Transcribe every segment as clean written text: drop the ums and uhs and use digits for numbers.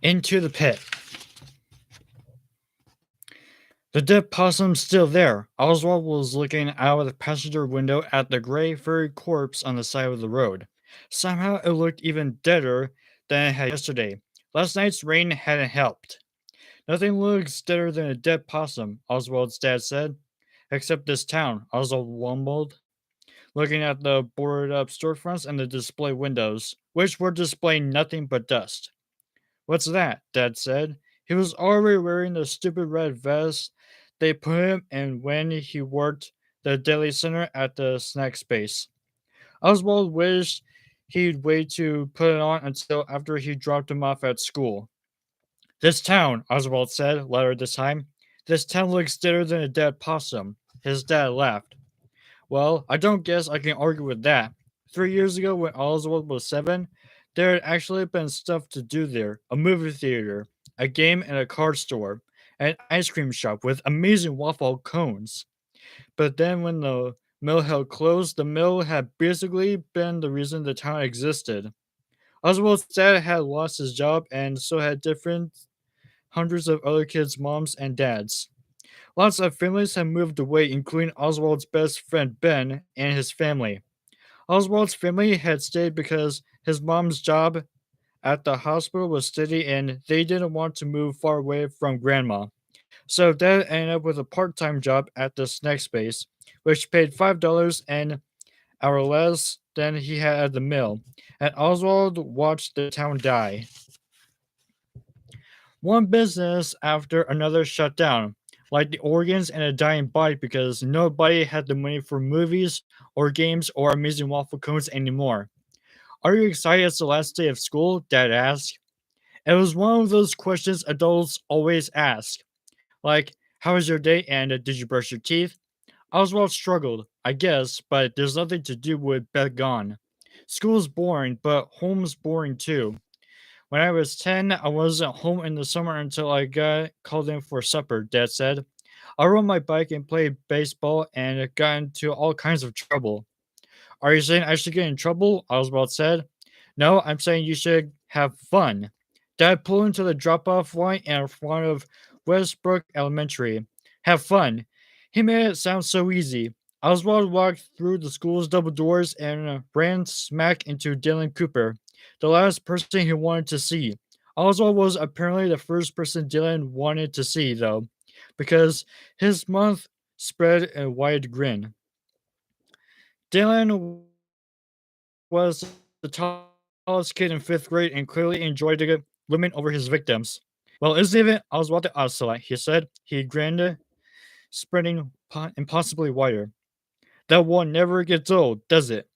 Into the pit. The dead possum's still there. Oswald was looking out of the passenger window at the gray, furry corpse on the side of the road. Somehow it looked even deader than it had yesterday. Last night's rain hadn't helped. Nothing looks deader than a dead possum, Oswald's dad said. Except this town, Oswald mumbled, looking at the boarded up storefronts and the display windows, which were displaying nothing but dust. What's that? Dad said. He was already wearing the stupid red vest they put him in when he worked the Daily Center at the snack space. Oswald wished he'd wait to put it on until after he dropped him off at school. This town, Oswald said, louder this time. This town looks deader than a dead possum. His dad laughed. Well, I don't guess I can argue with that. 3 years ago, when Oswald was 7, there had actually been stuff to do there: a movie theater, a game and a card store, an ice cream shop with amazing waffle cones. But then, when the mill had closed, the mill had basically been the reason the town existed. Oswald's dad had lost his job, and so had different hundreds of other kids' moms and dads. Lots of families had moved away, including Oswald's best friend Ben and his family. Oswald's family had stayed because his mom's job at the hospital was steady and they didn't want to move far away from grandma. So Dad ended up with a part time job at the snack space, which paid $5 an hour less than he had at the mill, and Oswald watched the town die. One business after another shut down, like the organs and a dying bike, because nobody had the money for movies or games or amazing waffle cones anymore. Are you excited it's the last day of school? Dad asked. It was one of those questions adults always ask. Like, how was your day and did you brush your teeth? Oswald struggled, I guess, but there's nothing to do with Beth gone. School's boring, but home's boring too. When I was 10, I wasn't home in the summer until I got called in for supper, Dad said. I rode my bike and played baseball and got into all kinds of trouble. Are you saying I should get in trouble? Oswald said. No, I'm saying you should have fun. Dad pulled into the drop off line in front of Westbrook Elementary. Have fun. He made it sound so easy. Oswald walked through the school's double doors and ran smack into Dylan Cooper, the last person he wanted to see. Oswald was apparently the first person Dylan wanted to see, though, because his mouth spread a wide grin. Dylan was the tallest kid in 5th grade and clearly enjoyed looming over his victims. Well, isn't it Oswald the Ocelot? He said. He grinned, spreading impossibly wider. That one never gets old, does it?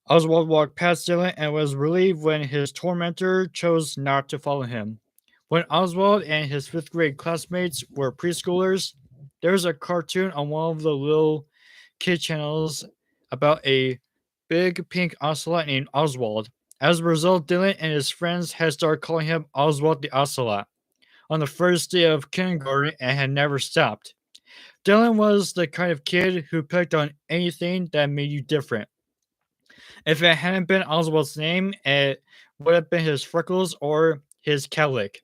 Oswald walked past Dylan and was relieved when his tormentor chose not to follow him. When Oswald and his 5th grade classmates were preschoolers, there was a cartoon on one of the little kid channels about a big pink ocelot named Oswald. As a result, Dylan and his friends had started calling him Oswald the Ocelot on the first day of kindergarten and had never stopped. Dylan was the kind of kid who picked on anything that made you different. If it hadn't been Oswald's name, it would have been his freckles or his cowlick.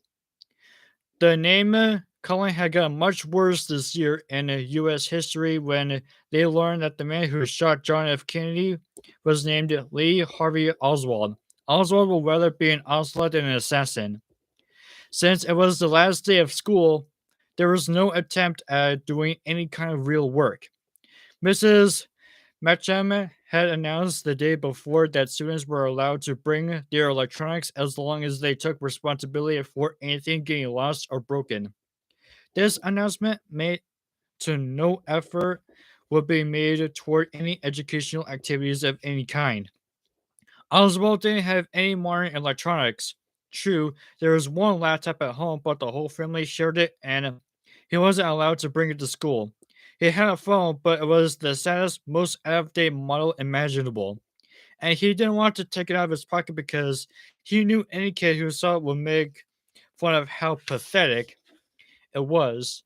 The name calling had gotten much worse this year in U.S. history when they learned that the man who shot John F. Kennedy was named Lee Harvey Oswald. Oswald would rather be an ocelot than an assassin. Since it was the last day of school, there was no attempt at doing any kind of real work. Mrs. Matcham had announced the day before that students were allowed to bring their electronics as long as they took responsibility for anything getting lost or broken. This announcement made to no effort would be made toward any educational activities of any kind. Oswald didn't have any modern electronics. True, there was one laptop at home, but the whole family shared it and he wasn't allowed to bring it to school. He had a phone, but it was the saddest, most out of date model imaginable. And he didn't want to take it out of his pocket because he knew any kid who saw it would make fun of how pathetic it was.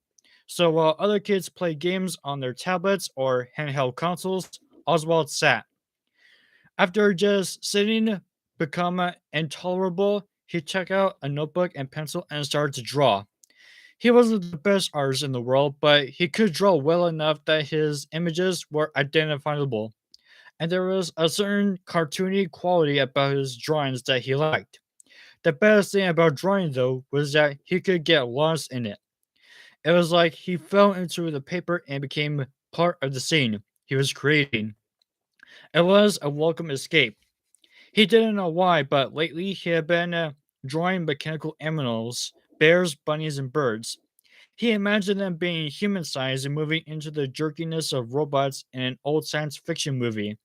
So while other kids played games on their tablets or handheld consoles, Oswald sat. After just sitting become intolerable, he took out a notebook and pencil and started to draw. He wasn't the best artist in the world, but he could draw well enough that his images were identifiable, and there was a certain cartoony quality about his drawings that he liked. The best thing about drawing, though, was that he could get lost in it. It was like he fell into the paper and became part of the scene he was creating. It was a welcome escape. He didn't know why, but lately he had been drawing mechanical animals, bears, bunnies, and birds. He imagined them being human sized and moving into the jerkiness of robots in an old science fiction movie.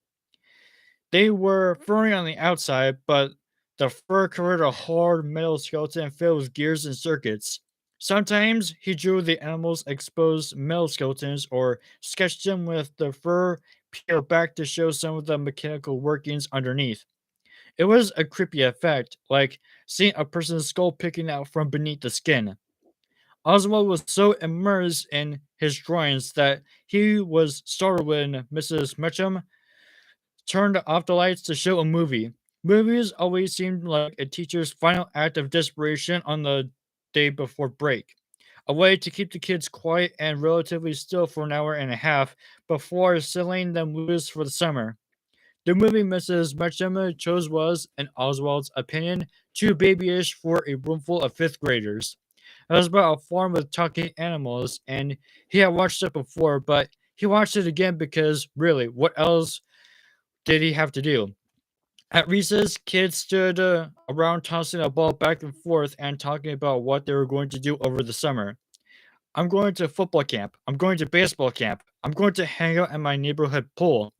They were furry on the outside, but the fur covered a hard metal skeleton filled with gears and circuits. Sometimes he drew the animals' exposed metal skeletons or sketched them with the fur peeled back to show some of the mechanical workings underneath. It was a creepy effect, like seeing a person's skull picking out from beneath the skin. Oswald was so immersed in his drawings that he was startled when Mrs. Mitchum turned off the lights to show a movie. Movies always seemed like a teacher's final act of desperation on the day before break, a way to keep the kids quiet and relatively still for an hour and a half before settling them loose for the summer. The movie Mrs. Mitchum chose was, in Oswald's opinion, too babyish for a roomful of fifth graders. It was about a farm with talking animals, and he had watched it before, but he watched it again because, really, what else did he have to do? At recess, kids stood around tossing a ball back and forth and talking about what they were going to do over the summer. I'm going to football camp. I'm going to baseball camp. I'm going to hang out at my neighborhood pool.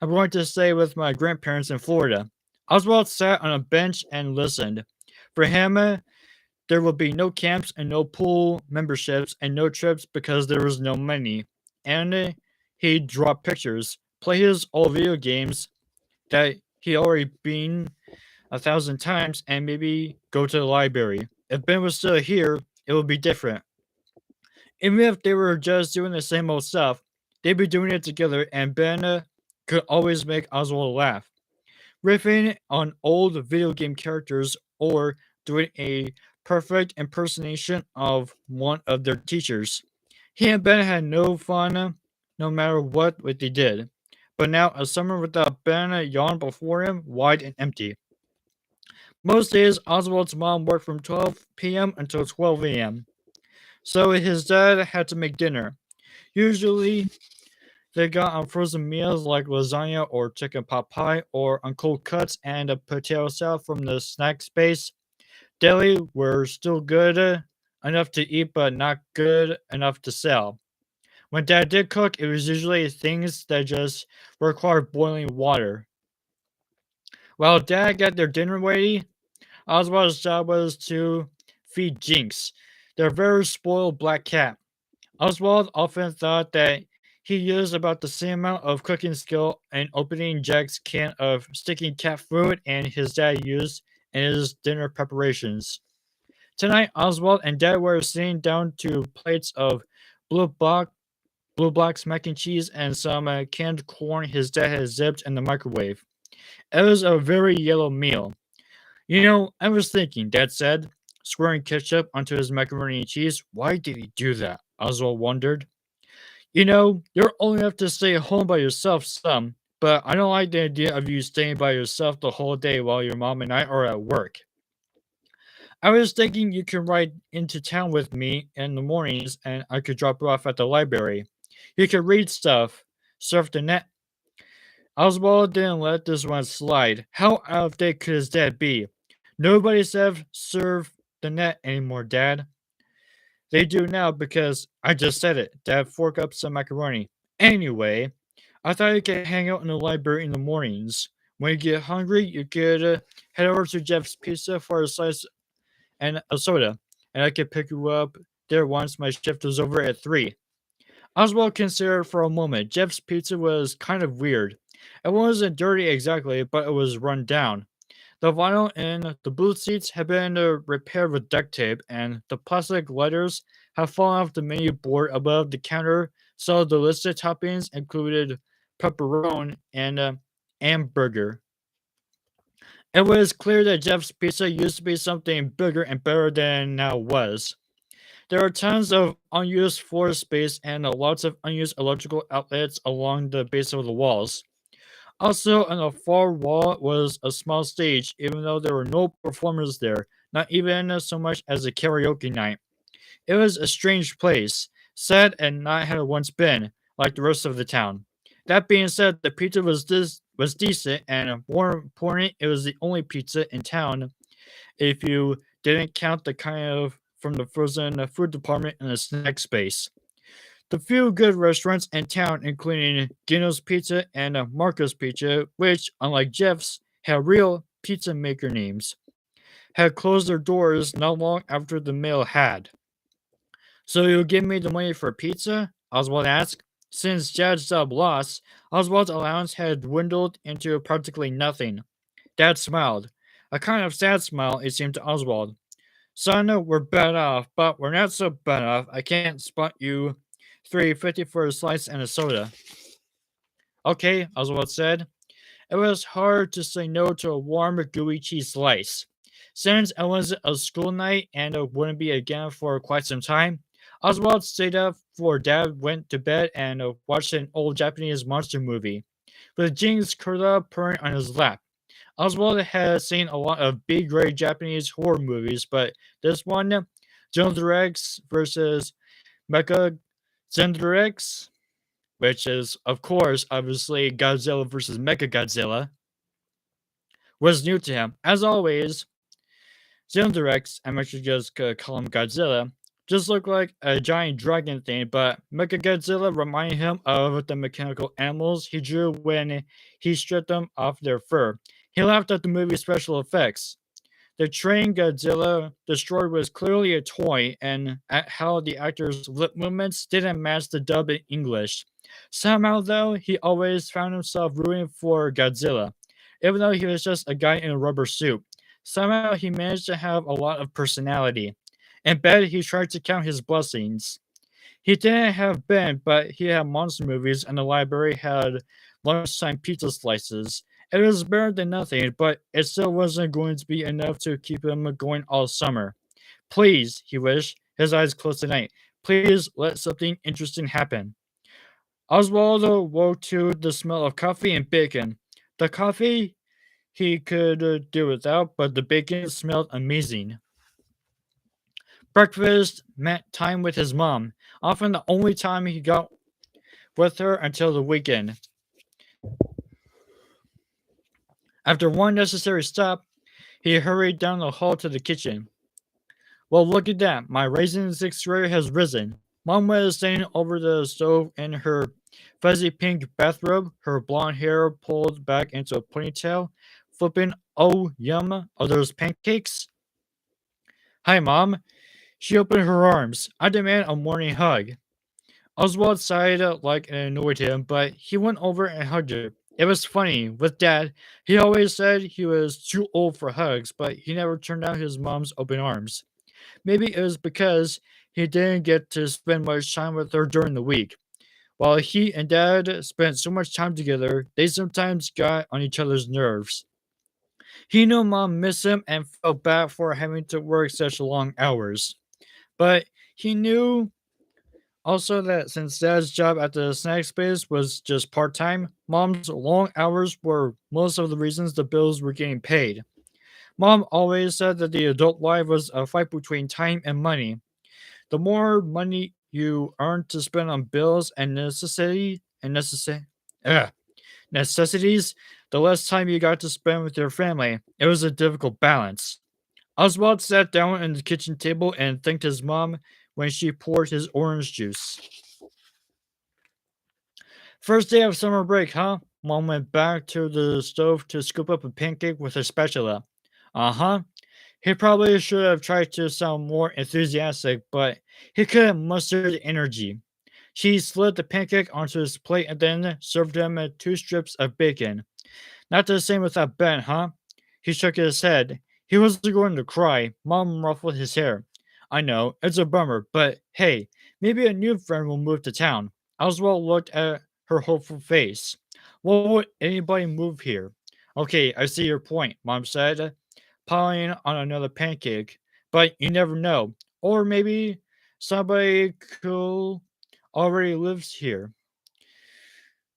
I'm going to stay with my grandparents in Florida. Oswald sat on a bench and listened. For him, there would be no camps and no pool memberships and no trips because there was no money. And he'd draw pictures, play his old video games that he already been 1,000 times, and maybe go to the library. If Ben was still here, it would be different. Even if they were just doing the same old stuff, they'd be doing it together, and Ben could always make Oswald laugh, riffing on old video game characters or doing a perfect impersonation of one of their teachers. He and Ben had no fun no matter what they did. But now a summer without Ben yawned before him, wide and empty. Most days, Oswald's mom worked from 12 p.m. until 12 a.m., so his dad had to make dinner. Usually, they got on frozen meals like lasagna or chicken pot pie, or on cold cuts and a potato salad from the snack space. Deli were still good enough to eat, but not good enough to sell. When Dad did cook, it was usually things that just required boiling water. While Dad got their dinner ready, Oswald's job was to feed Jinx, their very spoiled black cat. Oswald often thought that he used about the same amount of cooking skill in opening Jack's can of sticky cat food and his dad used in his dinner preparations. Tonight, Oswald and Dad were sitting down to plates of blue block, blue blocks mac and cheese and some canned corn his dad had zipped in the microwave. It was a very yellow meal. You know, I was thinking, Dad said, squirting ketchup onto his macaroni and cheese. Why did he do that? Oswald wondered. You know, you're old enough to stay home by yourself some, but I don't like the idea of you staying by yourself the whole day while your mom and I are at work. I was thinking you could ride into town with me in the mornings and I could drop you off at the library. You could read stuff, surf the net. Oswald didn't let this one slide. How out of date could his dad be? Nobody said surf the net anymore, Dad. They do now because I just said it. Dad fork up some macaroni. Anyway, I thought you could hang out in the library in the mornings. When you get hungry, you could head over to Jeff's Pizza for a slice and a soda, and I could pick you up there once my shift was over at 3. Oswald considered for a moment. Jeff's Pizza was kind of weird. It wasn't dirty exactly, but it was run down. The vinyl in the booth seats had been repaired with duct tape, and the plastic letters had fallen off the menu board above the counter, so the listed toppings included pepperoni and hamburger. It was clear that Jeff's Pizza used to be something bigger and better than it now was. There are tons of unused floor space and lots of unused electrical outlets along the base of the walls. Also, on the far wall was a small stage, even though there were no performers there, not even so much as a karaoke night. It was a strange place, sad and not had once been, like the rest of the town. That being said, the pizza was decent, and more important, it was the only pizza in town if you didn't count the kind of from the frozen food department and the snack space. The few good restaurants in town, including Gino's Pizza and Marco's Pizza, which, unlike Jeff's, had real pizza maker names, had closed their doors not long after the mail had. So you'll give me the money for pizza? Oswald asked. Since Dad's job lost, Oswald's allowance had dwindled into practically nothing. Dad smiled. A kind of sad smile, it seemed to Oswald. Son, we're bad off, but we're not so bad off. I can't spot you 3.50 for a slice and a soda. Okay, Oswald said. It was hard to say no to a warm, gooey cheese slice. Since it was a school night and it wouldn't be again for quite some time, Oswald stayed up before Dad went to bed and watched an old Japanese monster movie, with Jinx curled up purring on his lap. Oswald had seen a lot of big, grey Japanese horror movies, but this one, Jonderex versus Mecha Zenderex, which is, of course, obviously Godzilla versus Mechagodzilla, was new to him. As always, Zenderex, I'm actually just gonna call him Godzilla, just looked like a giant dragon thing, but Mechagodzilla reminded him of the mechanical animals he drew when he stripped them off their fur. He laughed at the movie's special effects. The train Godzilla destroyed was clearly a toy, and at how the actor's lip movements didn't match the dub in English. Somehow, though, he always found himself rooting for Godzilla, even though he was just a guy in a rubber suit. Somehow, he managed to have a lot of personality. In bed, he tried to count his blessings. He didn't have Ben, but he had monster movies, and the library had lunchtime pizza slices. It was better than nothing, but it still wasn't going to be enough to keep him going all summer. Please, he wished, his eyes closed tonight. Please let something interesting happen. Oswald woke to the smell of coffee and bacon. The coffee he could do without, but the bacon smelled amazing. Breakfast meant time with his mom, often the only time he got with her until the weekend. After one necessary stop, he hurried down the hall to the kitchen. Well, look at that. My raisin sixth grade has risen. Mom was standing over the stove in her fuzzy pink bathrobe, her blonde hair pulled back into a ponytail, flipping, oh, yum, are those pancakes? Hi, Mom. She opened her arms. I demand a morning hug. Oswald sighed like it annoyed him, but he went over and hugged her. It was funny. With Dad, he always said he was too old for hugs, but he never turned down his mom's open arms. Maybe it was because he didn't get to spend much time with her during the week. While he and Dad spent so much time together, they sometimes got on each other's nerves. He knew Mom missed him and felt bad for having to work such long hours. But he knew also that since Dad's job at the snack space was just part time, Mom's long hours were most of the reasons the bills were getting paid. Mom always said that the adult life was a fight between time and money. The more money you earned to spend on bills and necessities, the less time you got to spend with your family. It was a difficult balance. Oswald sat down at the kitchen table and thanked his mom when she poured his orange juice. First day of summer break, huh? Mom went back to the stove to scoop up a pancake with her spatula. Uh huh. He probably should have tried to sound more enthusiastic, but he couldn't muster the energy. She slid the pancake onto his plate and then served him two strips of bacon. Not the same without Ben, huh? He shook his head. He wasn't going to cry. Mom ruffled his hair. I know, it's a bummer, but hey, maybe a new friend will move to town. Oswald looked at her hopeful face. Why would anybody move here? Okay, I see your point, Mom said, piling on another pancake. But you never know. Or maybe somebody cool already lives here.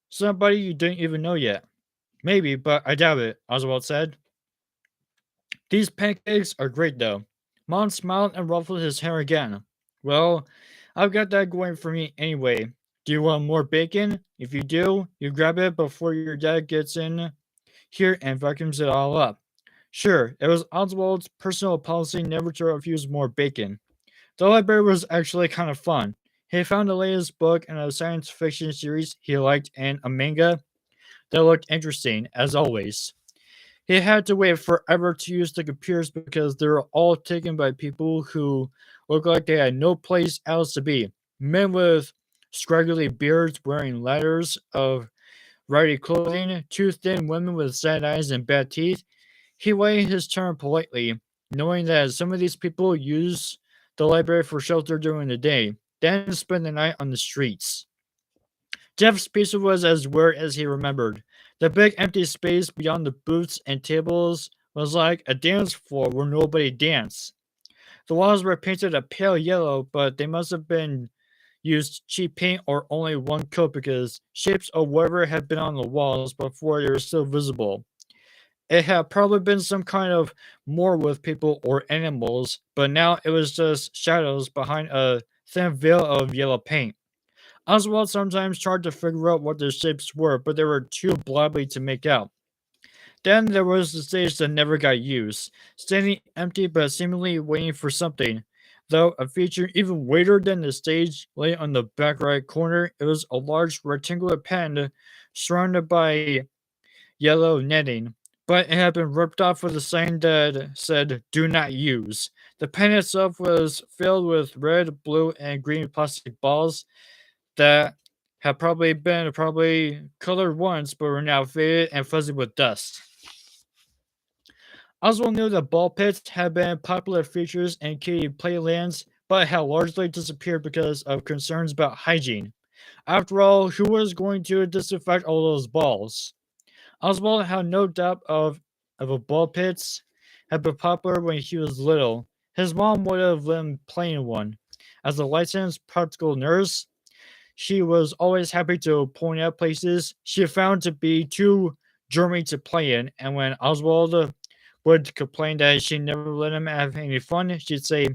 Somebody you didn't even know yet. Maybe, but I doubt it, Oswald said. These pancakes are great though. Mom smiled and ruffled his hair again. Well, I've got that going for me anyway. Do you want more bacon? If you do, you grab it before your dad gets in here and vacuums it all up. Sure, it was Oswald's personal policy never to refuse more bacon. The library was actually kind of fun. He found the latest book in a science fiction series he liked and a manga that looked interesting, as always. He had to wait forever to use the computers because they were all taken by people who looked like they had no place else to be. Men with scraggly beards wearing layers of ratty clothing, two thin women with sad eyes and bad teeth. He waited his turn politely, knowing that some of these people use the library for shelter during the day, then spend the night on the streets. Jeff's pizza was as weird as he remembered. The big empty space beyond the booths and tables was like a dance floor where nobody danced. The walls were painted a pale yellow, but they must have been used cheap paint or only one coat because shapes of whatever had been on the walls before they were still visible. It had probably been some kind of more with people or animals, but now it was just shadows behind a thin veil of yellow paint. Oswald sometimes tried to figure out what the shapes were, but they were too blobby to make out. Then there was the stage that never got used, standing empty but seemingly waiting for something. Though a feature even weirder than the stage lay on the back right corner, it was a large rectangular pen surrounded by yellow netting, but it had been ripped off with a sign that said "Do not use." The pen itself was filled with red, blue, and green plastic balls that had probably colored once, but were now faded and fuzzy with dust. Oswald knew that ball pits had been popular features in kiddie playlands, but had largely disappeared because of concerns about hygiene. After all, who was going to disinfect all those balls? Oswald had no doubt of a ball pits had been popular when he was little. His mom would have let him play in one. As a licensed practical nurse, she was always happy to point out places she found to be too germy to play in, and when Oswald would complain that she never let him have any fun, she'd say,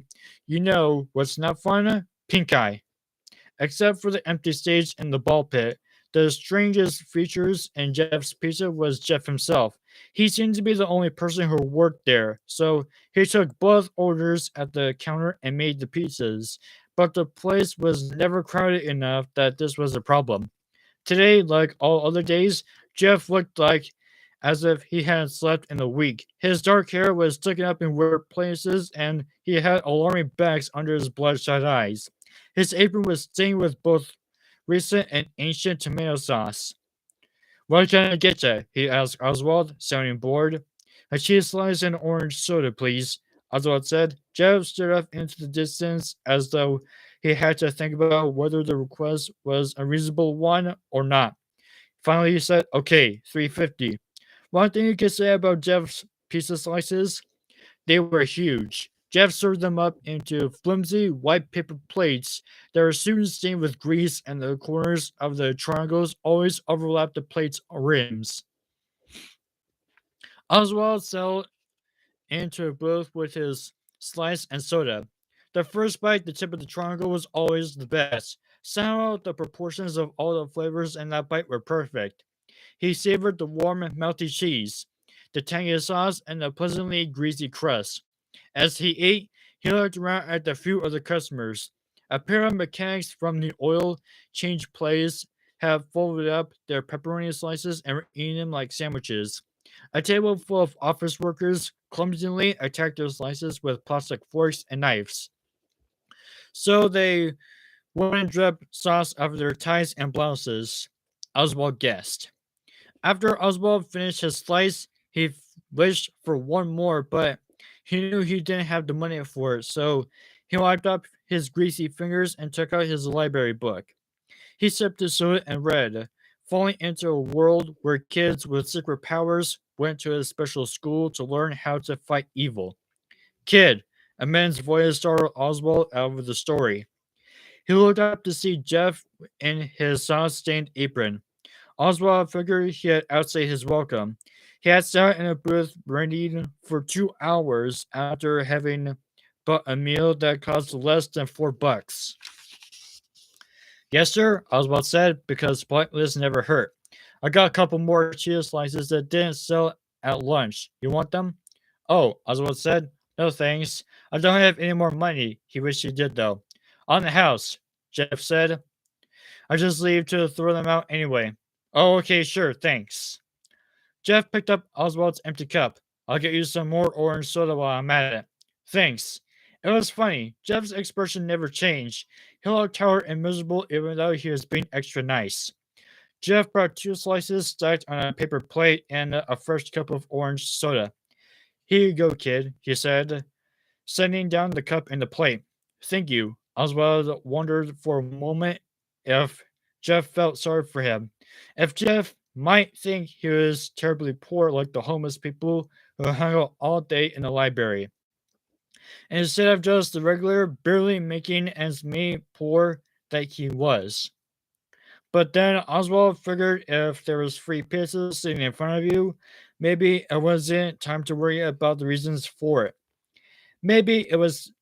"You know what's not fun? Pink eye." Except for the empty stage and the ball pit, the strangest features in Jeff's pizza was Jeff himself. He seemed to be the only person who worked there, so he took both orders at the counter and made the pizzas. But the place was never crowded enough that this was a problem. Today, like all other days, Jeff looked like as if he hadn't slept in a week. His dark hair was sticking up in weird places, and he had alarming bags under his bloodshot eyes. His apron was stained with both recent and ancient tomato sauce. "What can I get you?" he asked Oswald, sounding bored. "A cheese slice and orange soda, please," Oswald said. Jeff stared off into the distance as though he had to think about whether the request was a reasonable one or not. Finally, he said, "Okay, 350. One thing you can say about Jeff's pizza slices, they were huge. Jeff served them up into flimsy white paper plates that were soon stained with grease, and the corners of the triangles always overlapped the plate's rims. Oswald settled into both with his slice and soda. The first bite, the tip of the triangle was always the best. Somehow, the proportions of all the flavors in that bite were perfect. He savored the warm, melty cheese, the tangy sauce, and the pleasantly greasy crust. As he ate, he looked around at the few other customers. A pair of mechanics from the oil change place had folded up their pepperoni slices and were eating them like sandwiches. A table full of office workers clumsily attacked their slices with plastic forks and knives, so they wouldn't drip sauce over their ties and blouses, Oswald guessed. After Oswald finished his slice, he wished for one more, but he knew he didn't have the money for it, so he wiped up his greasy fingers and took out his library book. He sipped his soda and read, falling into a world where kids with secret powers went to a special school to learn how to fight evil. Kid, a man's voice startled Oswald out of the story. He looked up to see Jeff in his sawdust-stained apron. Oswald figured he had outstayed his welcome. He had sat in a booth reading for 2 hours after having bought a meal that cost less than $4. Yes, sir, Oswald said, because politeness never hurt. I got a couple more cheese slices that didn't sell at lunch. You want them? Oh, Oswald said. No thanks. I don't have any more money. He wished he did, though. On the house, Jeff said. I just leave to throw them out anyway. Oh, okay, sure, thanks. Jeff picked up Oswald's empty cup. I'll get you some more orange soda while I'm at it. Thanks. It was funny. Jeff's expression never changed. He looked tired and miserable even though he was being extra nice. Jeff brought 2 slices stacked on a paper plate and a fresh cup of orange soda. Here you go, kid, he said, setting down the cup and the plate. Thank you. Oswald wondered for a moment if Jeff felt sorry for him. If Jeff might think he was terribly poor like the homeless people who hung out all day in the library. And instead of just the regular, barely making ends meet poor that he was. But then Oswald figured if there was free pizza sitting in front of you, maybe it wasn't time to worry about the reasons for it. Maybe it was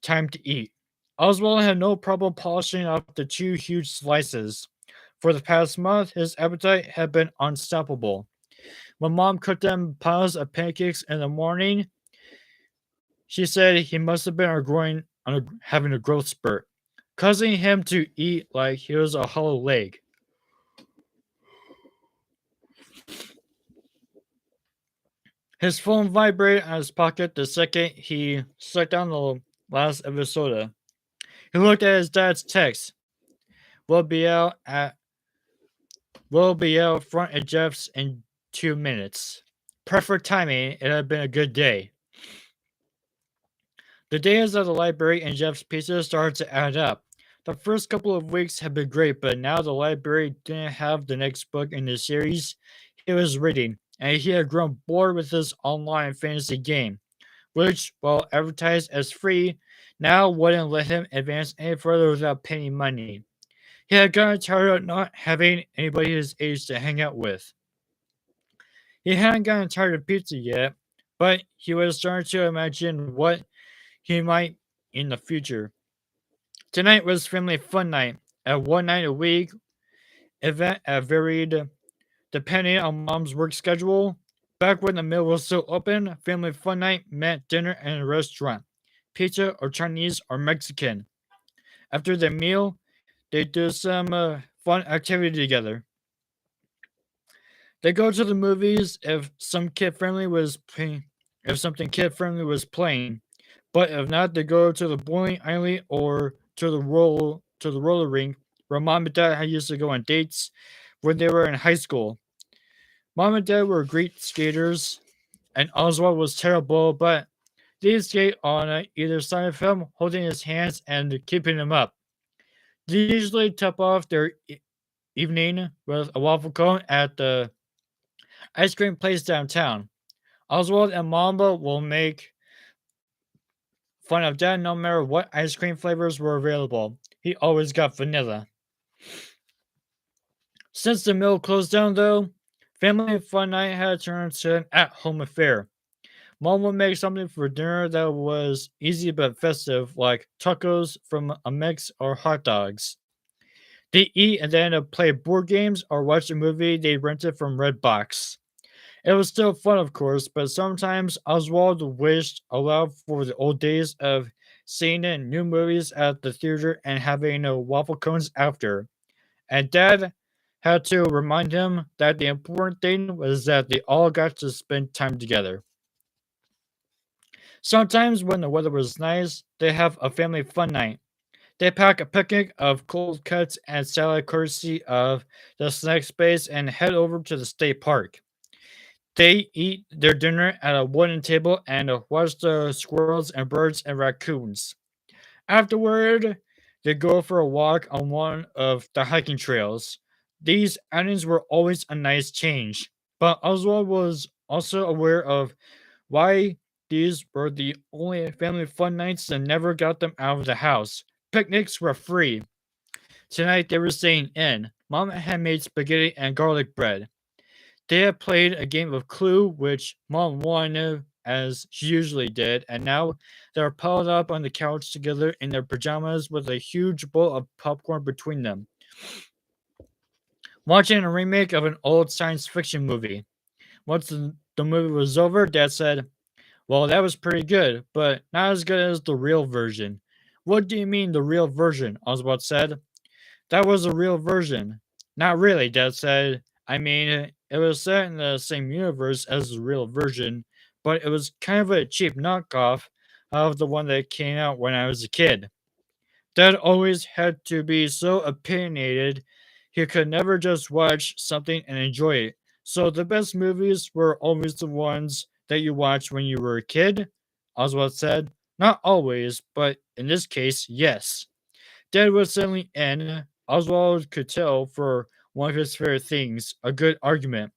time to eat. Oswald had no problem polishing off the 2 huge slices. For the past month, his appetite had been unstoppable. When Mom cooked him piles of pancakes in the morning, she said he must have been having a growth spurt, causing him to eat like he was a hollow leg. His phone vibrated in his pocket the second he sucked down the last of his soda. He looked at his dad's text. We'll be out front at Jeff's in 2 minutes. Perfect timing. It had been a good day. The days at the library and Jeff's pizza started to add up. The first couple of weeks had been great, but now the library didn't have the next book in the series he was reading, and he had grown bored with his online fantasy game, which, while advertised as free, now wouldn't let him advance any further without paying money. He had gotten tired of not having anybody his age to hang out with. He hadn't gotten tired of pizza yet, but he was starting to imagine what he might in the future. Tonight was family fun night, a one night a week event varied depending on Mom's work schedule. Back when the mill was still open, family fun night meant dinner in a restaurant, pizza or Chinese or Mexican. After the meal, they do some fun activity together. They go to the movies if some kid friendly was playing, if something kid friendly was playing, but if not, they go to the bowling alley or to the roller rink where Mom and Dad had used to go on dates when they were in high school. Mom and Dad were great skaters, and Oswald was terrible, but they skate on either side of him, holding his hands and keeping him up. They usually top off their evening with a waffle cone at the ice cream place downtown. Oswald and Mamba will make fun of Dad no matter what ice cream flavors were available. He always got vanilla. Since the mill closed down, though, family fun night had turned to an at-home affair. Mom would make something for dinner that was easy but festive, like tacos from a mix or hot dogs. They eat and then play board games or watch a movie they rented from Redbox. It was still fun, of course, but sometimes Oswald wished aloud for the old days of seeing new movies at the theater and having waffle cones after. And Dad had to remind him that the important thing was that they all got to spend time together. Sometimes, when the weather was nice, they have a family fun night. They pack a picnic of cold cuts and salad courtesy of the snack space and head over to the state park. They eat their dinner at a wooden table and watch the squirrels and birds and raccoons. Afterward, they go for a walk on one of the hiking trails. These outings were always a nice change, but Oswald was also aware of why these were the only family fun nights that never got them out of the house. Picnics were free. Tonight they were staying in. Mom had made spaghetti and garlic bread. They had played a game of Clue, which Mom won as she usually did, and now they were piled up on the couch together in their pajamas with a huge bowl of popcorn between them, watching a remake of an old science fiction movie. Once the movie was over, Dad said, "Well, that was pretty good, but not as good as the real version." "What do you mean, the real version?" Oswald said. "That was the real version." "Not really," Dad said. "I mean, it was set in the same universe as the real version, but it was kind of a cheap knockoff of the one that came out when I was a kid." Dad always had to be so opinionated, he could never just watch something and enjoy it. "So the best movies were always the ones that you watched when you were a kid?" Oswald said. "Not always, but in this case, yes." Dad was suddenly in. Oswald could tell for one of his favorite things, a good argument.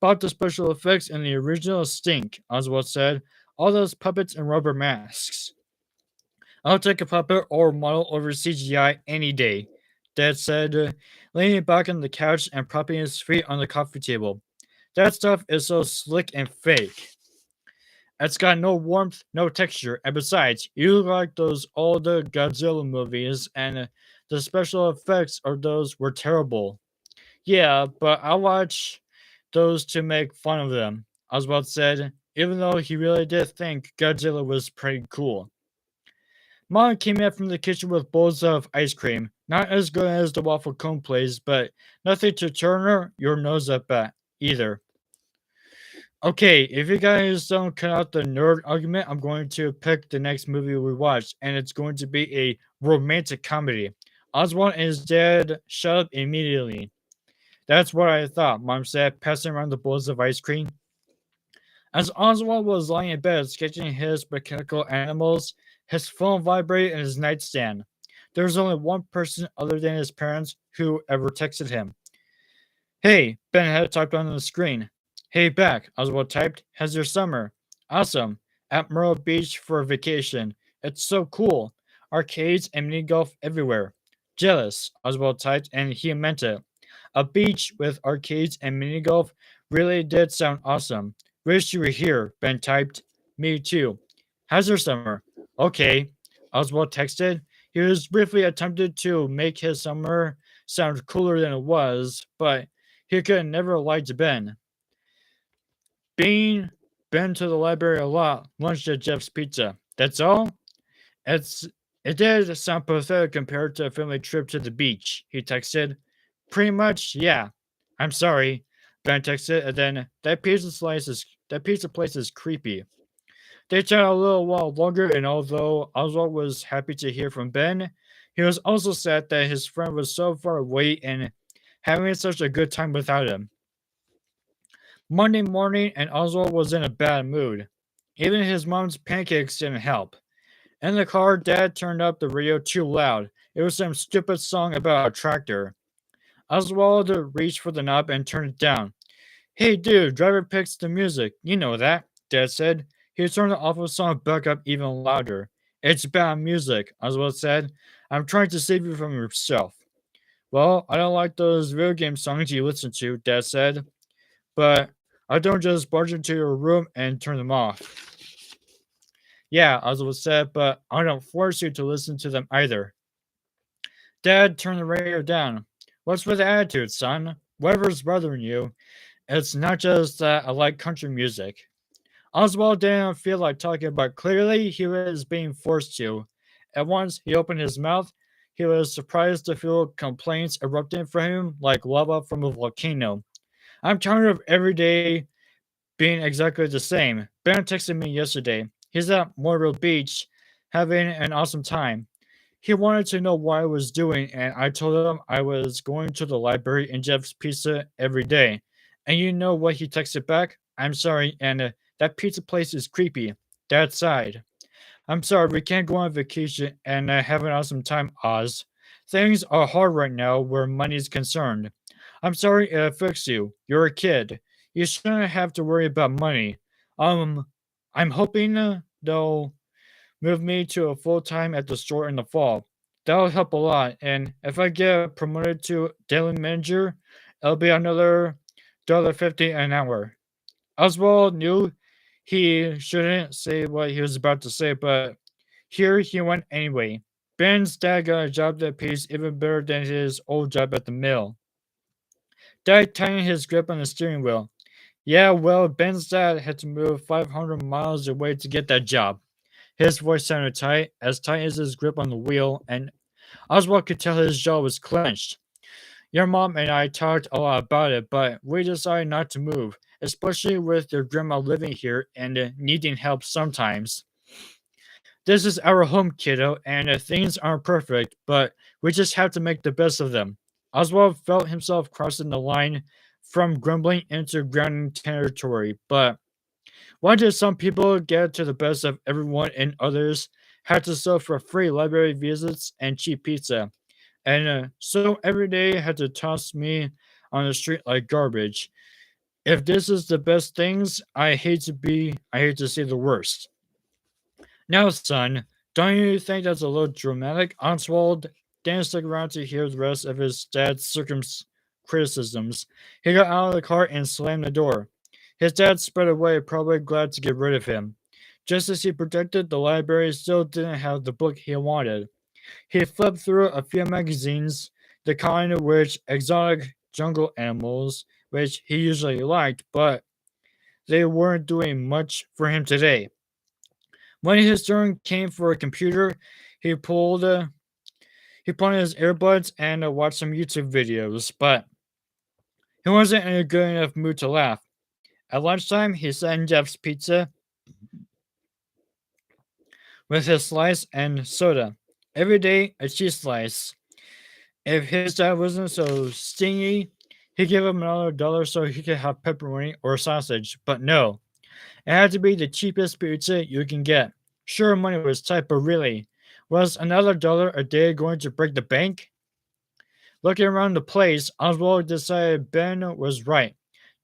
"About the special effects in the original stink," Oswald said. "All those puppets and rubber masks." "I'll take a puppet or model over CGI any day," Dad said, leaning back on the couch and propping his feet on the coffee table. "That stuff is so slick and fake. It's got no warmth, no texture, and besides, you look like those old Godzilla movies, and the special effects of those were terrible." "Yeah, but I watch those to make fun of them," Oswald said, even though he really did think Godzilla was pretty cool. Mom came in from the kitchen with bowls of ice cream. Not as good as the waffle cone place, but nothing to turn your nose up at either. "Okay, if you guys don't cut out the nerd argument, I'm going to pick the next movie we watch, and it's going to be a romantic comedy." Oswald and his dad shut up immediately. "That's what I thought," Mom said, passing around the bowls of ice cream. As Oswald was lying in bed sketching his mechanical animals, his phone vibrated in his nightstand. There was only one person other than his parents who ever texted him. "Hey," Ben had typed on the screen. "Hey, back," Oswald typed. "How's your summer?" "Awesome. At Myrtle Beach for a vacation. It's so cool. Arcades and mini golf everywhere." "Jealous," Oswald typed, and he meant it. A beach with arcades and mini golf really did sound awesome. "Wish you were here," Ben typed. "Me too." "How's your summer?" "Okay," Oswald texted. He was briefly attempted to make his summer sound cooler than it was, but he could never lie to Ben. "Being been to the library a lot, lunched at Jeff's Pizza. That's all?" It's it did sound pathetic compared to a family trip to the beach, he texted. "Pretty much, yeah." "I'm sorry," Ben texted, and then that pizza place is creepy. They chatted a little while longer, and although Oswald was happy to hear from Ben, he was also sad that his friend was so far away and having such a good time without him. Monday morning, and Oswald was in a bad mood. Even his mom's pancakes didn't help. In the car, Dad turned up the radio too loud. It was some stupid song about a tractor. Oswald reached for the knob and turned it down. "Hey dude, driver picks the music. You know that," Dad said. He turned the awful song back up even louder. "It's bad music," Oswald said. "I'm trying to save you from yourself." "Well, I don't like those video game songs you listen to," Dad said. "But I don't just barge into your room and turn them off." "Yeah," Oswald said, "but I don't force you to listen to them either." Dad turned the radio down. "What's with the attitude, son? Whatever's bothering you, it's not just that I like country music." Oswald didn't feel like talking, but clearly he was being forced to. At once he opened his mouth. He was surprised to feel complaints erupting from him like lava from a volcano. "I'm tired of every day being exactly the same. Ben texted me yesterday. He's at Myrtle Beach having an awesome time. He wanted to know what I was doing, and I told him I was going to the library and Jeff's Pizza every day. And you know what he texted back? 'I'm sorry, and that pizza place is creepy.' Dad sighed. 'I'm sorry, we can't go on vacation and have an awesome time, Oz. Things are hard right now where money's concerned. I'm sorry it affects you. You're a kid. You shouldn't have to worry about money. Um, I'm hoping they'll move me to a full time at the store in the fall. That'll help a lot. And if I get promoted to daily manager, it'll be another $1.50 an hour. Oswald knew he shouldn't say what he was about to say, but here he went anyway. Ben's dad got a job that pays even better than his old job at the mill. Dad tightened his grip on the steering wheel. Yeah, well, Ben's dad had to move 500 miles away to get that job. His voice sounded tight, as tight as his grip on the wheel, and Oswald could tell his jaw was clenched. Your mom and I talked a lot about it, but we decided not to move, especially with your grandma living here and needing help sometimes. This is our home, kiddo, and things aren't perfect, but we just have to make the best of them. Oswald felt himself crossing the line from grumbling into grounding territory, but why did some people get to the best of everyone and others had to settle for free library visits and cheap pizza? And so every day had to toss me on the street like garbage. If this is the best things, I hate to see the worst. Now, son, don't you think that's a little dramatic? Oswald didn't stick around to hear the rest of his dad's criticisms. He got out of the car and slammed the door. His dad sped away, probably glad to get rid of him. Just as he predicted, the library still didn't have the book he wanted. He flipped through a few magazines, the kind of which exotic jungle animals, which he usually liked, but they weren't doing much for him today. When his turn came for a computer, he pulled uh, he put on his earbuds and watched some YouTube videos, but he wasn't in a good enough mood to laugh. At lunchtime, he sat in Jeff's Pizza with his slice and soda. Every day, a cheese slice. If his dad wasn't so stingy, he'd give him another dollar so he could have pepperoni or sausage. But no, it had to be the cheapest pizza you can get. Sure, money was tight, but really, was another dollar a day going to break the bank? Looking around the place, Oswald decided Ben was right.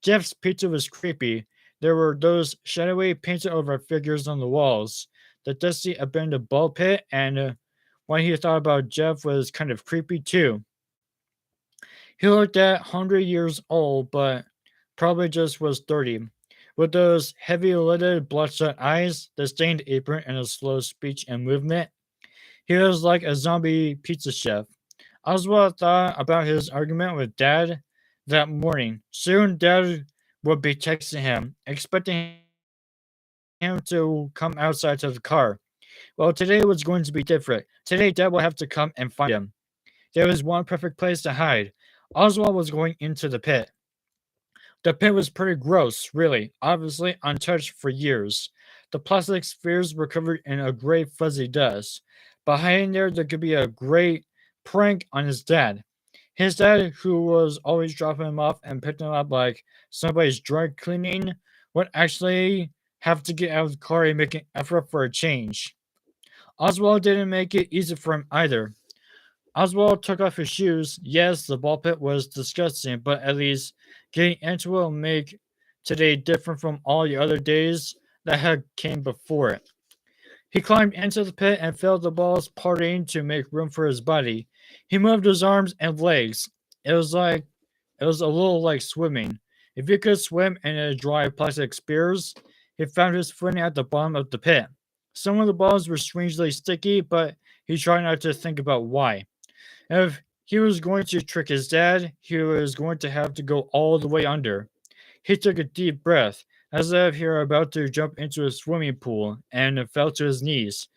Jeff's pizza was creepy. There were those shadowy painted over figures on the walls, the dusty abandoned ball pit, and when he thought about Jeff was kind of creepy too. He looked at 100 years old, but probably just was 30. With those heavy lidded, bloodshot eyes, the stained apron, and a slow speech and movement, he was like a zombie pizza chef. Oswald thought about his argument with Dad that morning. Soon, Dad would be texting him, expecting him to come outside to the car. Well, today was going to be different. Today, Dad will have to come and find him. There was one perfect place to hide. Oswald was going into the pit. The pit was pretty gross, really, obviously untouched for years. The plastic spheres were covered in a gray fuzzy dust. Behind there could be a great prank on his dad. His dad, who was always dropping him off and picking him up like somebody's dry cleaning, would actually have to get out of the car and make an effort for a change. Oswald didn't make it easy for him either. Oswald took off his shoes. Yes, the ball pit was disgusting, but at least getting into it will make today different from all the other days that had came before it. He climbed into the pit and felt the balls parting to make room for his body. He moved his arms and legs. It was a little like swimming. If he could swim in a dry plastic spears, he found his footing at the bottom of the pit. Some of the balls were strangely sticky, but he tried not to think about why. If he was going to trick his dad, he was going to have to go all the way under. He took a deep breath, as if he were about to jump into a swimming pool, and fell to his knees.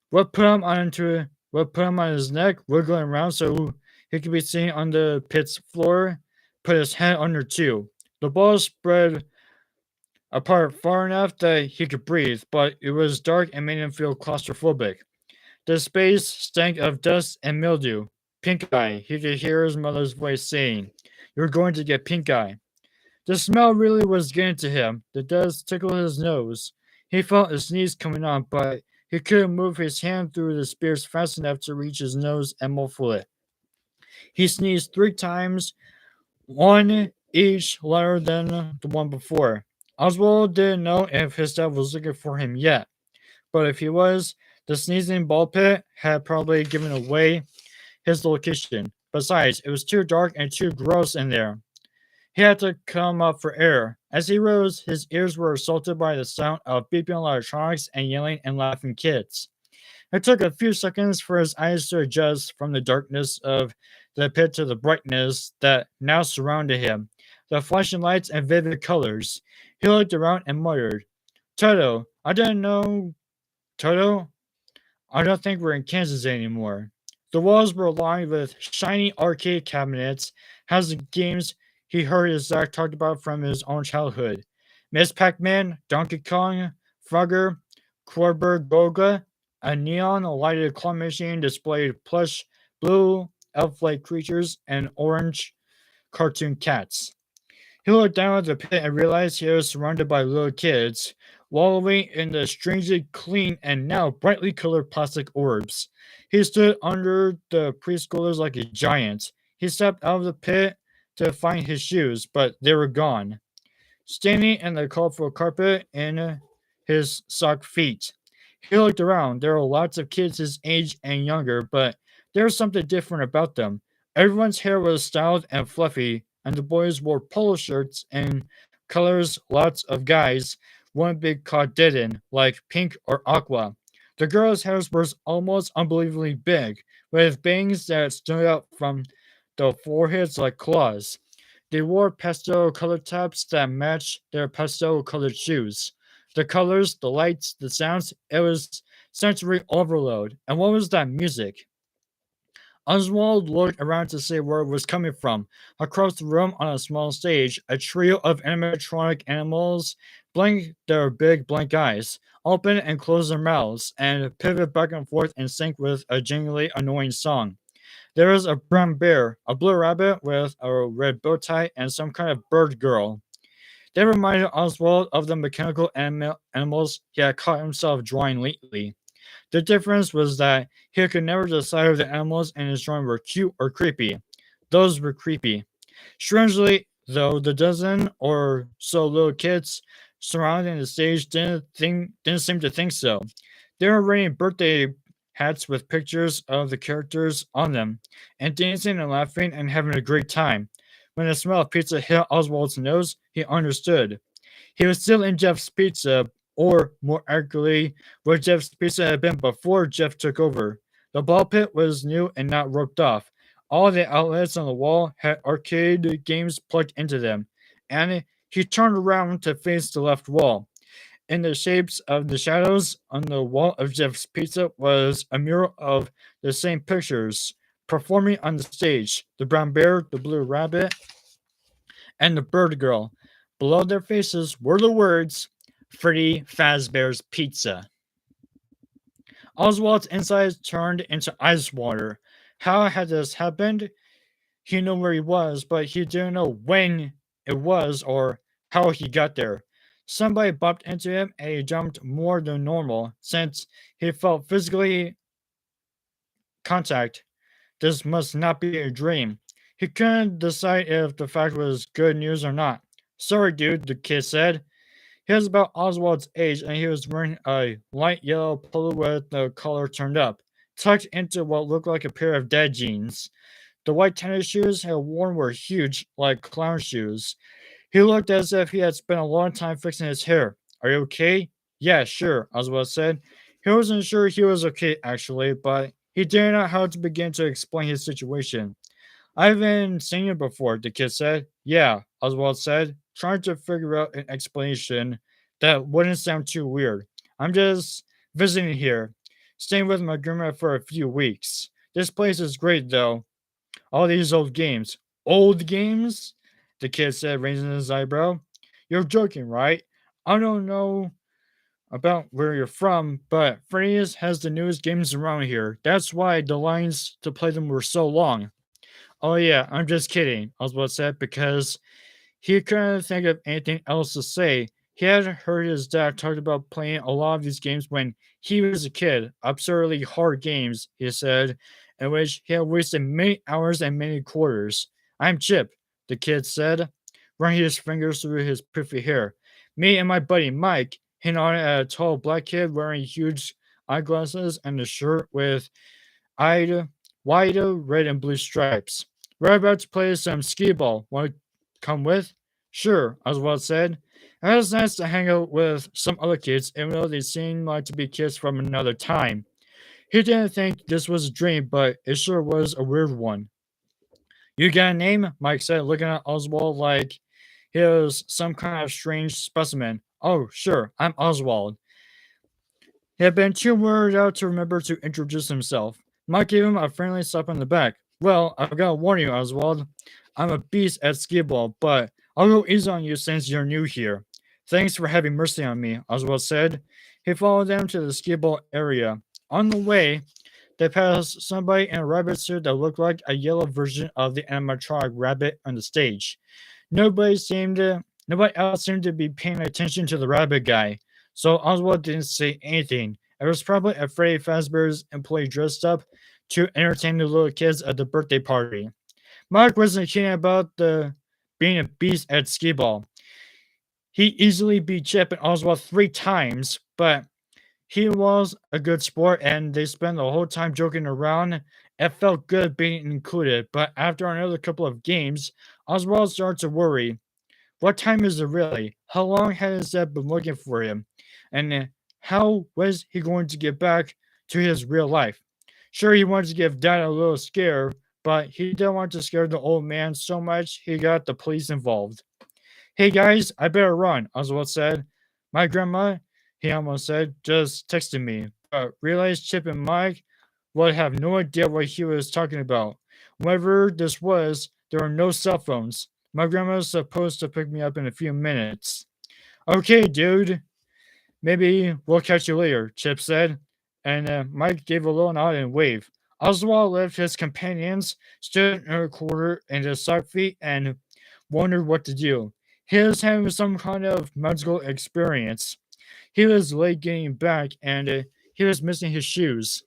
What put him on his neck, wiggling around so he could be seen on the pit's floor, put his head under too. The balls spread apart far enough that he could breathe, but it was dark and made him feel claustrophobic. The space stank of dust and mildew. Pink eye, he could hear his mother's voice saying, "You're going to get pink eye." The smell really was getting to him. The dust tickled his nose. He felt a sneeze coming on, but he couldn't move his hand through the spears fast enough to reach his nose and muffle it. He sneezed 3 times, one each lighter than the one before. Oswald didn't know if his dad was looking for him yet, but if he was, the sneezing ball pit had probably given away his location. Besides, it was too dark and too gross in there. He had to come up for air. As he rose, his ears were assaulted by the sound of beeping electronics and yelling and laughing kids. It took a few seconds for his eyes to adjust from the darkness of the pit to the brightness that now surrounded him, the flashing lights and vivid colors. He looked around and muttered, Toto, I didn't know. Toto, I don't think we're in Kansas anymore. The walls were lined with shiny arcade cabinets, housing games he heard his dad talked about from his own childhood. Miss Pac-Man, Donkey Kong, Frogger, Quarber Goga, a neon lighted claw machine displayed plush blue elf-like creatures and orange cartoon cats. He looked down at the pit and realized he was surrounded by little kids, wallowing in the strangely clean and now brightly colored plastic orbs. He stood under the preschoolers like a giant. He stepped out of the pit to find his shoes, but they were gone, standing in the colorful carpet in his sock feet. He looked around. There were lots of kids his age and younger, but there was something different about them. Everyone's hair was styled and fluffy, and the boys wore polo shirts and colors lots of guys, one big cod didn't, like pink or aqua. The girls' hairs were almost unbelievably big, with bangs that stood out from the foreheads like claws. They wore pastel colored tops that matched their pastel colored shoes. The colors, the lights, the sounds, it was sensory overload. And what was that music? Oswald looked around to see where it was coming from. Across the room on a small stage, a trio of animatronic animals blinked their big blank eyes, opened and closed their mouths, and pivoted back and forth in sync with a genuinely annoying song. There was a brown bear, a blue rabbit with a red bow tie, and some kind of bird girl. They reminded Oswald of the mechanical animals he had caught himself drawing lately. The difference was that he could never decide if the animals in his drawing were cute or creepy. Those were creepy. Strangely, though, the dozen or so little kids surrounding the stage didn't seem to think so. They were wearing birthday hats with pictures of the characters on them, and dancing and laughing and having a great time. When the smell of pizza hit Oswald's nose, he understood. He was still in Jeff's Pizza, or more accurately, where Jeff's Pizza had been before Jeff took over. The ball pit was new and not roped off. All the outlets on the wall had arcade games plugged into them, and he turned around to face the left wall. In the shapes of the shadows on the wall of Jeff's Pizza was a mural of the same pictures performing on the stage: the brown bear, the blue rabbit, and the bird girl. Below their faces were the words Freddy Fazbear's Pizza. Oswald's insides turned into ice water. How had this happened? He knew where he was, but he didn't know when it was or how he got there. Somebody bumped into him and he jumped more than normal since he felt physically contact. This must not be a dream. He couldn't decide if the fact was good news or not. Sorry, dude, the kid said. He was about Oswald's age and he was wearing a light yellow polo with the collar turned up, tucked into what looked like a pair of dad jeans. The white tennis shoes he had worn were huge, like clown shoes. He looked as if he had spent a long time fixing his hair. Are you okay? Yeah, sure, Oswald said. He wasn't sure he was okay, actually, but he didn't know how to begin to explain his situation. I haven't seen you before, the kid said. Yeah, Oswald said, trying to figure out an explanation that wouldn't sound too weird. I'm just visiting here, staying with my grandma for a few weeks. This place is great, though. All these old games. Old games? The kid said, raising his eyebrow. You're joking, right? I don't know about where you're from, but Freddy's has the newest games around here. That's why the lines to play them were so long. Oh, yeah, I'm just kidding, Oswald said, because he couldn't think of anything else to say. He had heard his dad talk about playing a lot of these games when he was a kid. Absurdly hard games, he said, in which he had wasted many hours and many quarters. I'm Chip, the kid said. running his fingers through his puffy hair. Me and my buddy Mike hit on at a tall black kid wearing huge eyeglasses and a shirt with eyed, wide red and blue stripes. We're about to play some skee ball. Want to come with? Sure, Oswald said. It was nice to hang out with some other kids, even though they seemed like to be kids from another time. He didn't think this was a dream, but it sure was a weird one. You got a name? Mike said, looking at Oswald like he was some kind of strange specimen. Oh, sure, I'm Oswald. He had been too worried out to remember to introduce himself. Mike gave him a friendly slap on the back. Well, I've got to warn you, Oswald. I'm a beast at skee ball, but I'll go easy on you since you're new here. Thanks for having mercy on me, Oswald said. He followed them to the skee ball area. On the way, they passed somebody in a rabbit suit that looked like a yellow version of the animatronic rabbit on the stage. Nobody else seemed to be paying attention to the rabbit guy, so Oswald didn't say anything. It was probably a Freddy Fazbear's employee dressed up to entertain the little kids at the birthday party. Mark wasn't kidding about the being a beast at skee ball. He easily beat Chip and Oswald 3 times, but he was a good sport and they spent the whole time joking around. It felt good being included, but after another couple of games, Oswald started to worry. What time is it really? How long has Zeb been looking for him? And how was he going to get back to his real life? Sure, he wanted to give Dad a little scare, but he didn't want to scare the old man so much he got the police involved. Hey guys, I better run, Oswald said. My grandma, he almost said, just texted me, but realized Chip and Mike would have no idea what he was talking about. Whatever this was, there were no cell phones. My grandma's supposed to pick me up in a few minutes. Okay, dude. Maybe we'll catch you later, Chip said. And Mike gave a little nod and wave. Oswald left his companions, stood in a corner in his sock feet, and wondered what to do. He was having some kind of magical experience. He was late getting back, and he was missing his shoes.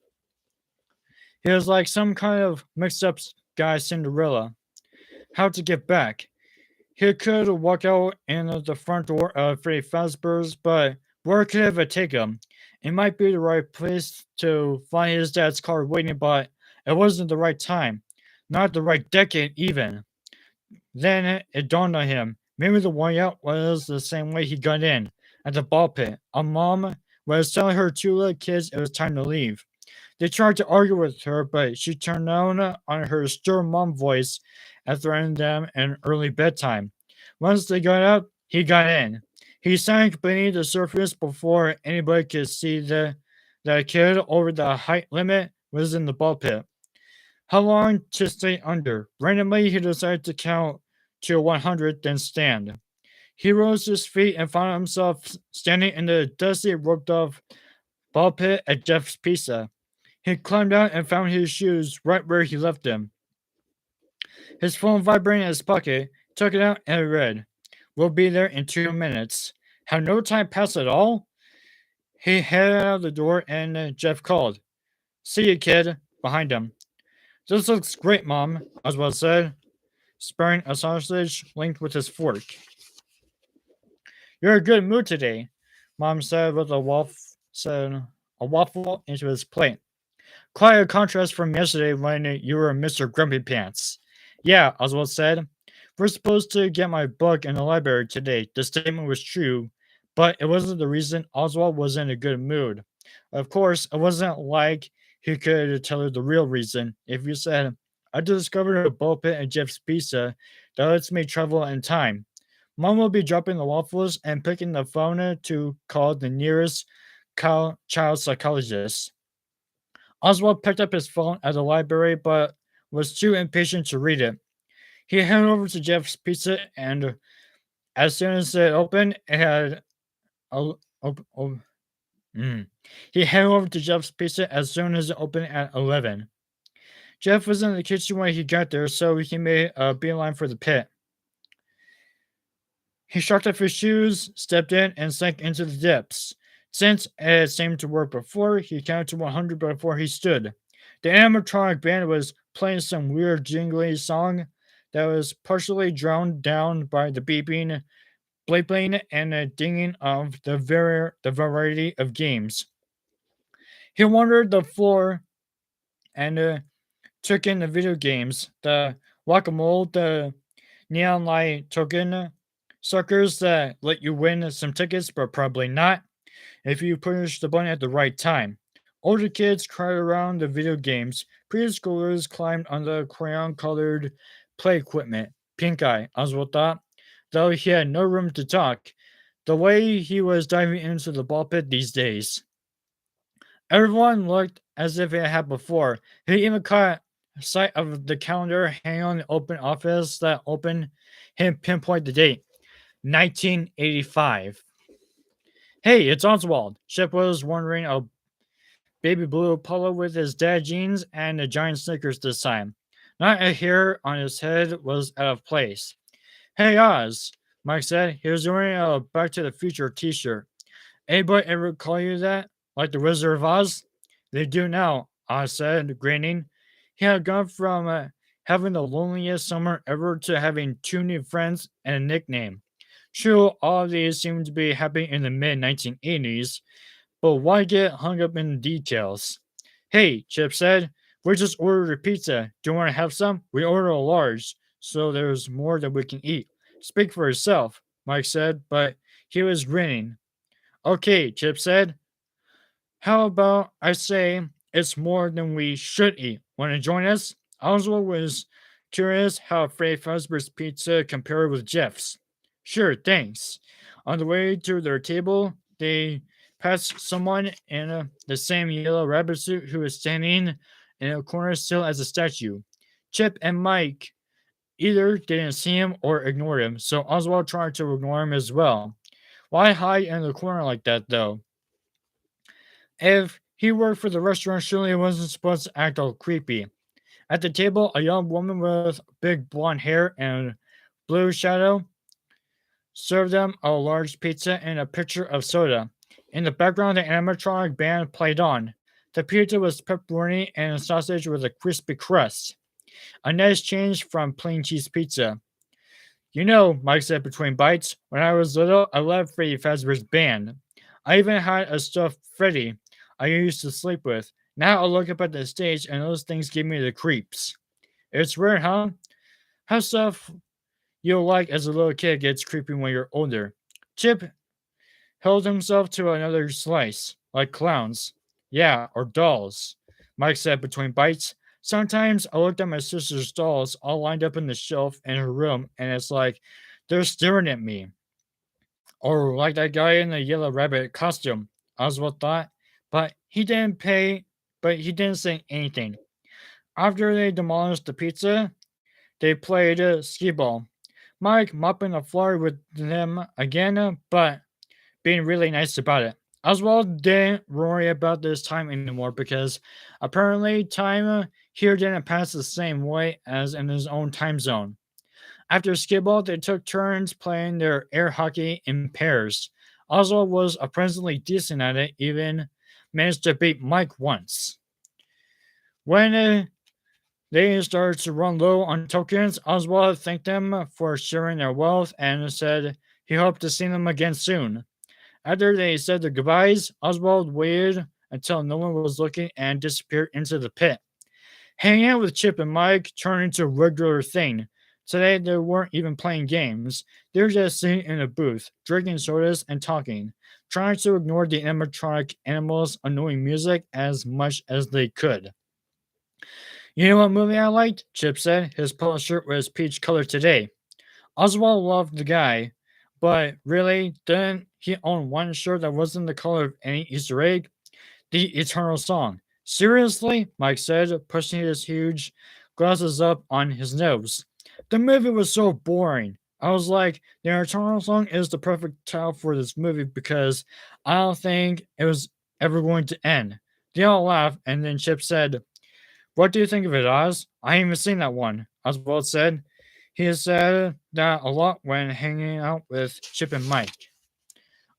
He was like some kind of mixed up guy Cinderella. How to get back? He could walk out in the front door of Freddy Fazbear's, but where could it take him? It might be the right place to find his dad's car waiting, but it wasn't the right time. Not the right decade, even. Then it dawned on him. Maybe the way out was the same way he got in, at the ball pit. A mom was telling her 2 little kids it was time to leave. They tried to argue with her, but she turned down on her stern mom voice and threatened them an early bedtime. Once they got out, he got in. He sank beneath the surface before anybody could see that kid over the height limit was in the ball pit. How long to stay under? Randomly, he decided to count to 100, then stand. He rose to his feet and found himself standing in the dusty, roped off ball pit at Jeff's Pizza. He climbed out and found his shoes right where he left them. His phone vibrated in his pocket, took it out, and read, "We'll be there in 2 minutes." How no time passed at all? He headed out the door and Jeff called. "See you, kid," behind him. "This looks great, Mom," Oswald said, sparing a sausage linked with his fork. "You're in a good mood today," Mom said with a waffle into his plate. "Quite a contrast from yesterday when you were Mr. Grumpy Pants." "Yeah," Oswald said. "We're supposed to get my book in the library today." The statement was true, but it wasn't the reason Oswald was in a good mood. Of course, it wasn't like he could tell her the real reason. If you said, "I discovered a ball pit at Jeff's Pizza that lets me travel in time," Mom will be dropping the waffles and picking the phone to call the nearest child psychologist. Oswald picked up his phone at the library, but was too impatient to read it. He headed over to Jeff's Pizza, and as soon as it opened, it had a, op- op- mm. He headed over to Jeff's Pizza as soon as it opened at 11. Jeff was in the kitchen when he got there, so he made a beeline for the pit. He sharked off his shoes, stepped in, and sank into the depths. Since it seemed to work before, he counted to 100 before he stood. The animatronic band was playing some weird jingly song. that was partially drowned down by the beeping, blapping, and dinging of the variety of games. He wandered the floor and took in the video games, the whack-a-mole, the neon light token suckers that let you win some tickets, but probably not if you push the button at the right time. Older kids cried around the video games. Preschoolers climbed on the crayon colored play equipment. Pink Eye, Oswald thought, though he had no room to talk, the way he was diving into the ball pit these days. Everyone looked as if it had before. He even caught sight of the calendar hanging on the open office that opened him pinpoint the date 1985. Hey, it's Oswald. Chip was wondering a baby blue polo with his dad jeans and a giant Snickers this time. Not a hair on his head was out of place. Hey, Oz, Mike said. He was wearing a Back to the Future t shirt. Anybody ever call you that? Like the Wizard of Oz? They do now, Oz said, grinning. He had gone from having the loneliest summer ever to having two new friends and a nickname. True, all of these seemed to be happening in the mid 1980s, but why get hung up in the details? Hey, Chip said, we just ordered a pizza. Do you want to have some? We ordered a large, so there's more that we can eat. Speak for yourself, Mike said, but he was grinning. Okay, Chip said. How about I say it's more than we should eat? Want to join us? Oswald was curious how Freddy Fazbear's pizza compared with Jeff's. Sure, thanks. On the way to their table, they passed someone in the same yellow rabbit suit who was standing in a corner still as a statue. Chip and Mike either didn't see him or ignored him, so Oswald tried to ignore him as well. Why hide in the corner like that, though? If he worked for the restaurant, surely he wasn't supposed to act all creepy. At the table, a young woman with big blonde hair and blue shadow served them a large pizza and a pitcher of soda. In the background, the animatronic band played on. The pizza was pepperoni and sausage with a crispy crust. A nice change from plain cheese pizza. You know, Mike said between bites, when I was little, I loved Freddy Fazbear's band. I even had a stuffed Freddy I used to sleep with. Now I look up at the stage and those things give me the creeps. It's weird, huh? How stuff you like as a little kid gets creepy when you're older. Chip held himself to another slice, like clowns. Yeah, or dolls, Mike said between bites. Sometimes I looked at my sister's dolls all lined up in the shelf in her room, and it's like they're staring at me. Or like that guy in the yellow rabbit costume, Oswald thought. But he didn't say anything. After they demolished the pizza, they played skee ball. Mike mopping the floor with them again, but being really nice about it. Oswald didn't worry about this time anymore because apparently time here didn't pass the same way as in his own time zone. After skee-ball, they took turns playing their air hockey in pairs. Oswald was surprisingly decent at it, even managed to beat Mike once. When they started to run low on tokens, Oswald thanked them for sharing their wealth and said he hoped to see them again soon. After they said their goodbyes, Oswald waited until no one was looking and disappeared into the pit. Hanging out with Chip and Mike turned into a regular thing. Today they weren't even playing games. They were just sitting in a booth, drinking sodas and talking, trying to ignore the animatronic animals' annoying music as much as they could. You know what movie I liked? Chip said. His polo shirt was peach colored today. Oswald loved the guy, but really, didn't he own one shirt that wasn't the color of any Easter egg? The Eternal Song. Seriously? Mike said, pushing his huge glasses up on his nose. The movie was so boring. I was like, the Eternal Song is the perfect title for this movie because I don't think it was ever going to end. They all laughed, and then Chip said, what do you think of it, Oz? I ain't even seen that one, Oswald said. He has said that a lot when hanging out with Chip and Mike.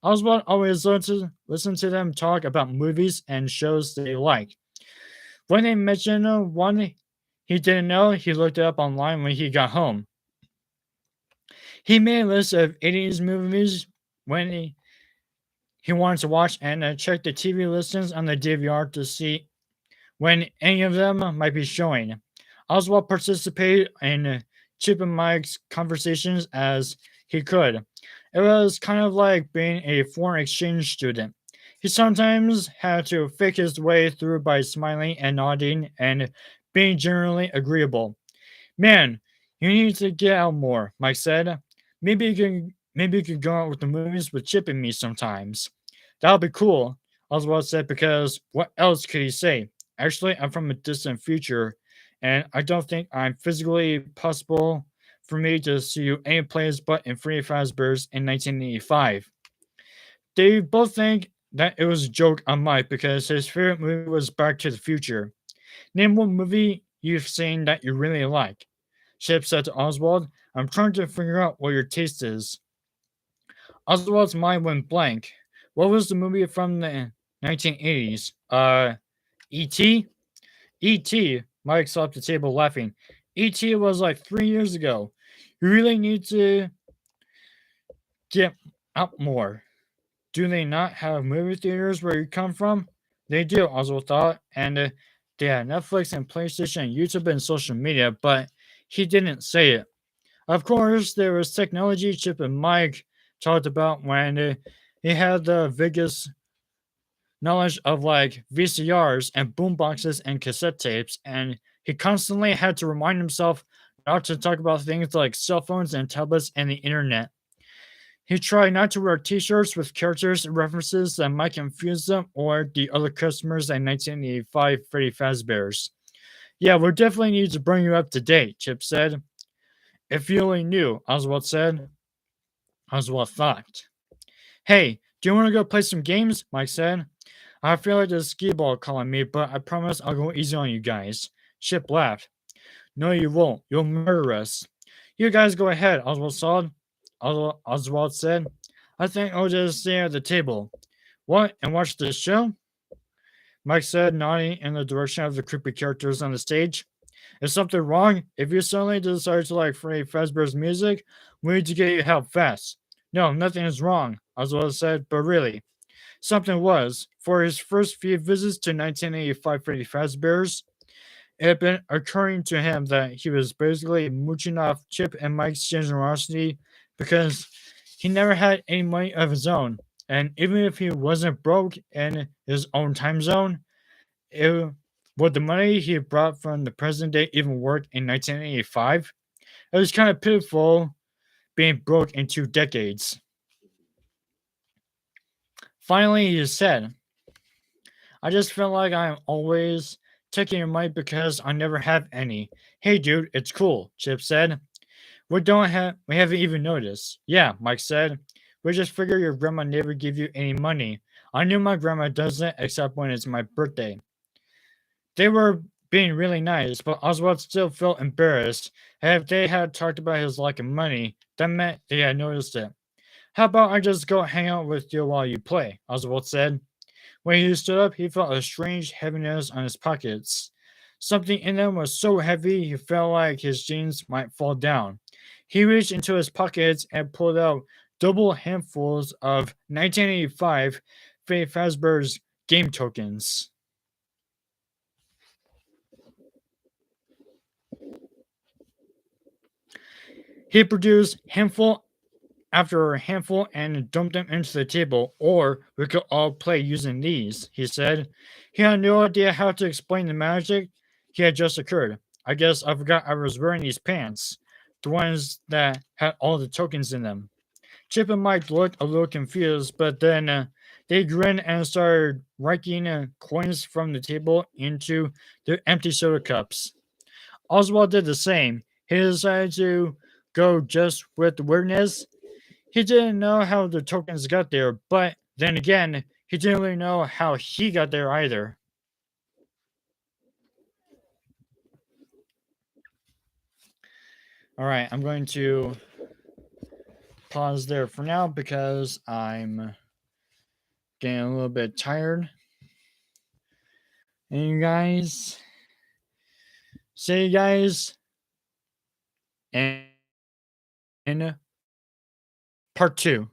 Oswald always listened to them talk about movies and shows they like. When they mentioned one, he didn't know. He looked it up online when he got home. He made a list of 80s movies when he wanted to watch and checked the TV listings on the DVR to see when any of them might be showing. Oswald participated in Chip and Mike's conversations as he could. It was kind of like being a foreign exchange student. He sometimes had to fake his way through by smiling and nodding and being generally agreeable. Man, you need to get out more, Mike said. Maybe you could go out with the movies with Chip and me sometimes. That'll be cool, Oswald said, because what else could he say? Actually, I'm from a distant future, and I don't think I'm physically possible for me to see you any place but in Freddy Fazbear's in 1985. They both think that it was a joke on Mike because his favorite movie was Back to the Future. Name one movie you've seen that you really like. Chip said to Oswald, I'm trying to figure out what your taste is. Oswald's mind went blank. What was the movie from the 1980s? E.T.? E.T. Mike slapped the table laughing. E.T. was like 3 years ago. You really need to get out more. Do they not have movie theaters where you come from? They do, Oswald thought, and they had Netflix and PlayStation and YouTube and social media, but he didn't say it. Of course, there was technology Chip and Mike talked about when he had the biggest knowledge of like VCRs and boomboxes and cassette tapes, and he constantly had to remind himself not to talk about things like cell phones and tablets and the internet. He tried not to wear t-shirts with characters and references that might confuse them or the other customers at 1985 Freddy Fazbear's. Yeah, we definitely need to bring you up to date, Chip said. If you only knew, Oswald said. Oswald thought. Hey, do you want to go play some games? Mike said. I feel like there's a skee ball calling me, but I promise I'll go easy on you guys. Chip laughed. No, you won't. You'll murder us. You guys go ahead, Oswald said. I think I'll just stay at the table. What, and watch the show? Mike said, nodding in the direction of the creepy characters on the stage. Is something wrong? If you suddenly decide to like Freddy Fazbear's music, we need to get you help fast. No, nothing is wrong, Oswald said, but really, something was. For his first few visits to 1985 Freddy Fazbear's, it had been occurring to him that he was basically mooching off Chip and Mike's generosity because he never had any money of his own. And even if he wasn't broke in his own time zone, it, would the money he brought from the present day even work in 1985? It was kind of pitiful being broke in 2 decades. Finally, he said, I just feel like I'm always taking your money because I never have any. Hey, dude, it's cool, Chip said. We haven't even noticed. Yeah, Mike said. We just figure your grandma never give you any money. I knew my grandma doesn't except when it's my birthday. They were being really nice, but Oswald still felt embarrassed. And if they had talked about his lack of money, that meant they had noticed it. How about I just go hang out with you while you play? Oswald said. When he stood up, he felt a strange heaviness on his pockets. Something in them was so heavy he felt like his jeans might fall down. He reached into his pockets and pulled out double handfuls of 1985 Freddy Fazbear's game tokens. He produced handful after handful and dumped them into the table, or we could all play using these, he said. He had no idea how to explain the magic he had just occurred. I guess I forgot I was wearing these pants, the ones that had all the tokens in them. Chip and Mike looked a little confused, but then they grinned and started raking coins from the table into their empty soda cups. Oswald did the same. He decided to go just with the weirdness. He didn't know how the tokens got there, but then again, he didn't really know how he got there either. All right, I'm going to pause there for now because I'm getting a little bit tired. And you guys, See you guys in part two.